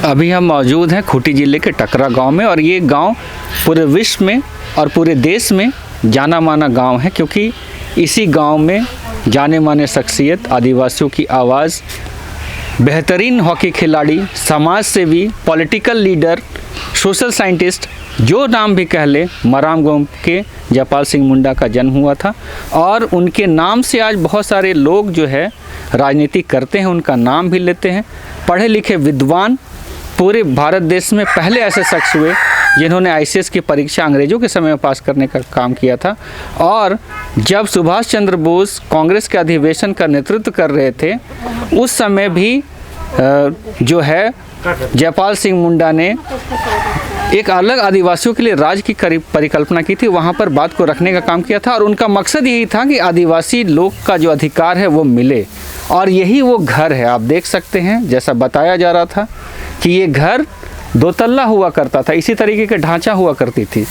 अभी हम मौजूद हैं खूंटी जिले के टकरा गांव में, और ये गांव पूरे विश्व में और पूरे देश में जाना माना गांव है, क्योंकि इसी गांव में जाने माने शख्सियत, आदिवासियों की आवाज़, बेहतरीन हॉकी खिलाड़ी, समाज सेवी, पॉलिटिकल लीडर, सोशल साइंटिस्ट, जो नाम भी कह ले, मराम गांव के जयपाल सिंह मुंडा का जन्म हुआ था। और उनके नाम से आज बहुत सारे लोग जो है राजनीति करते हैं, उनका नाम भी लेते हैं। पढ़े लिखे विद्वान पूरे भारत देश में पहले ऐसे शख्स हुए जिन्होंने आईसीएस की परीक्षा अंग्रेज़ों के समय में पास करने का काम किया था। और जब सुभाष चंद्र बोस कांग्रेस के अधिवेशन का नेतृत्व कर रहे थे, उस समय भी जो है जयपाल सिंह मुंडा ने एक अलग आदिवासियों के लिए राज्य की परिकल्पना की थी, वहाँ पर बात को रखने का काम किया था। और उनका मकसद यही था कि आदिवासी लोग का जो अधिकार है वो मिले, और यही वो घर है। आप देख सकते हैं, जैसा बताया जा रहा था कि ये घर 2 तल्ला हुआ करता था, इसी तरीके का ढांचा हुआ करती थी,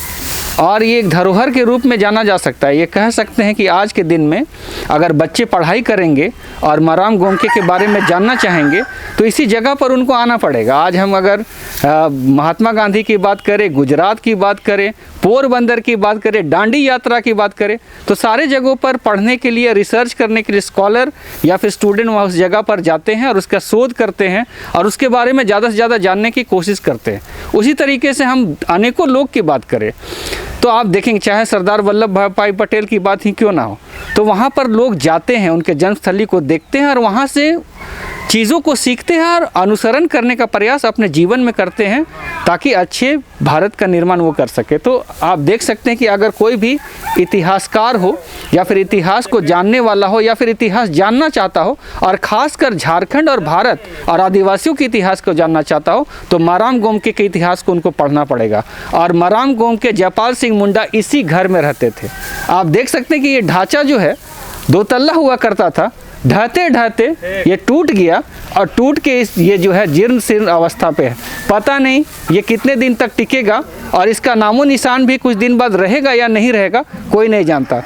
और ये एक धरोहर के रूप में जाना जा सकता है। ये कह सकते हैं कि आज के दिन में अगर बच्चे पढ़ाई करेंगे और मराम गोमके के बारे में जानना चाहेंगे तो इसी जगह पर उनको आना पड़ेगा। आज हम अगर महात्मा गांधी की बात करें, गुजरात की बात करें, पोरबंदर की बात करें, दांडी यात्रा की बात करें, तो सारे जगहों पर पढ़ने के लिए, रिसर्च करने के लिए स्कॉलर या फिर स्टूडेंट वहाँ उस जगह पर जाते हैं और उसका शोध करते हैं और उसके बारे में ज़्यादा से ज़्यादा जानने की कोशिश करते हैं। उसी तरीके से हम अनेकों लोग की बात करें तो आप देखेंगे, चाहे सरदार वल्लभ भाई पटेल की बात ही क्यों ना हो, तो वहाँ पर लोग जाते हैं, उनके जन्मस्थली को देखते हैं और वहाँ से चीज़ों को सीखते हैं और अनुसरण करने का प्रयास अपने जीवन में करते हैं, ताकि अच्छे भारत का निर्माण वो कर सके। तो आप देख सकते हैं कि अगर कोई भी इतिहासकार हो या फिर इतिहास को जानने वाला हो या फिर इतिहास जानना चाहता हो, और ख़ासकर झारखंड और भारत और आदिवासियों के इतिहास को जानना चाहता हो, तो मराम गोमके के इतिहास को उनको पढ़ना पड़ेगा। और मराम गोमके जयपाल सिंह मुंडा इसी घर में रहते थे। आप देख सकते हैं कि ये ढांचा जो है 2 तल्ला हुआ करता था, ढहते ढहते ये टूट गया, और टूट के ये जो है जीर्ण शीर्ण अवस्था पे है। पता नहीं ये कितने दिन तक टिकेगा, और इसका नामो निशान भी कुछ दिन बाद रहेगा या नहीं रहेगा, कोई नहीं जानता।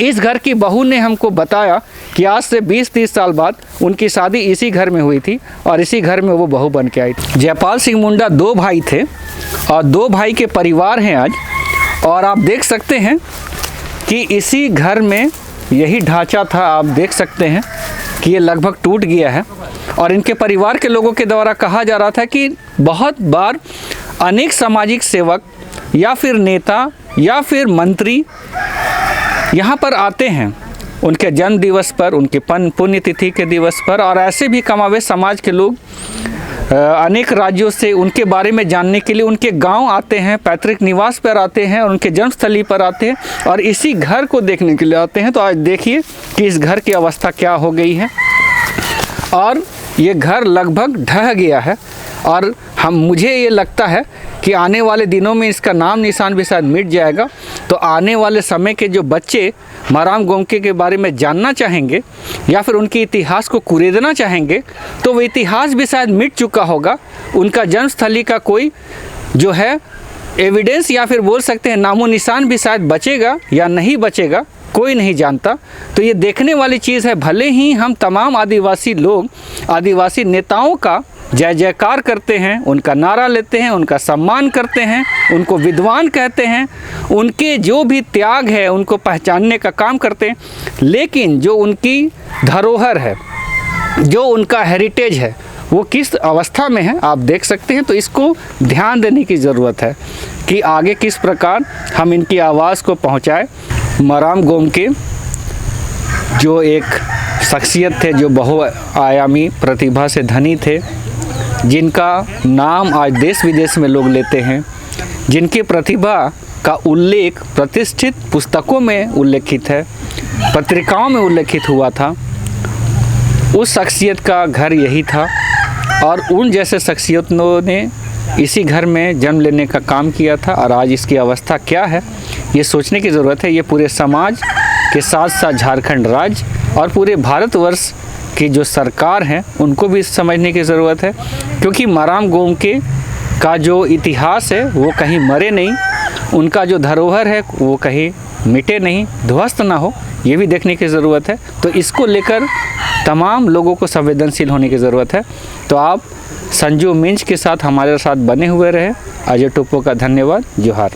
इस घर की बहू ने हमको बताया कि आज से 20-30 साल बाद उनकी शादी इसी घर में हुई थी और इसी घर में वो बहू बन के आई थी। जयपाल सिंह मुंडा 2 भाई थे और 2 भाई के परिवार हैं आज, और आप देख सकते हैं कि इसी घर में यही ढांचा था। आप देख सकते हैं कि ये लगभग टूट गया है, और इनके परिवार के लोगों के द्वारा कहा जा रहा था कि बहुत बार अनेक सामाजिक सेवक या फिर नेता या फिर मंत्री यहाँ पर आते हैं उनके जन्म दिवस पर, उनके पुण्यतिथि के दिवस पर, और ऐसे भी कमावे समाज के लोग अनेक राज्यों से उनके बारे में जानने के लिए उनके गांव आते हैं, पैतृक निवास पर आते हैं और उनके जन्मस्थली पर आते हैं, और इसी घर को देखने के लिए आते हैं। तो आज देखिए कि इस घर की अवस्था क्या हो गई है, और ये घर लगभग ढह गया है। और मुझे ये लगता है कि आने वाले दिनों में इसका नाम निशान भी शायद मिट जाएगा। तो आने वाले समय के जो बच्चे मराम गोमके के बारे में जानना चाहेंगे या फिर उनके इतिहास को कुरेदना चाहेंगे, तो वो इतिहास भी शायद मिट चुका होगा। उनका जन्मस्थली का कोई जो है एविडेंस या फिर बोल सकते हैं नामो निशान भी शायद बचेगा या नहीं बचेगा, कोई नहीं जानता। तो ये देखने वाली चीज़ है। भले ही हम तमाम आदिवासी लोग आदिवासी नेताओं का जय जयकार करते हैं, उनका नारा लेते हैं, उनका सम्मान करते हैं, उनको विद्वान कहते हैं, उनके जो भी त्याग है उनको पहचानने का काम करते हैं, लेकिन जो उनकी धरोहर है, जो उनका हेरिटेज है, वो किस अवस्था में है आप देख सकते हैं। तो इसको ध्यान देने की ज़रूरत है कि आगे किस प्रकार हम इनकी आवाज़ को पहुंचाएं। मराम गोमके जो एक शख्सियत थे, जो बहुआयामी प्रतिभा से धनी थे, जिनका नाम आज देश विदेश में लोग लेते हैं, जिनकी प्रतिभा का उल्लेख प्रतिष्ठित पुस्तकों में उल्लेखित है, पत्रिकाओं में उल्लेखित हुआ था, उस शख्सियत का घर यही था। और उन जैसे शख्सियतों ने इसी घर में जन्म लेने का काम किया था, और आज इसकी अवस्था क्या है ये सोचने की ज़रूरत है। ये पूरे समाज के साथ साथ झारखंड राज्य और पूरे भारतवर्ष की जो सरकार हैं उनको भी समझने की ज़रूरत है, क्योंकि मराम गोमके का जो इतिहास है वो कहीं मरे नहीं, उनका जो धरोहर है वो कहीं मिटे नहीं, ध्वस्त ना हो, ये भी देखने की ज़रूरत है। तो इसको लेकर तमाम लोगों को संवेदनशील होने की ज़रूरत है। तो आप संजू मिंज के साथ हमारे साथ बने हुए रहे। अजय टोप्पो का धन्यवाद। जोहार।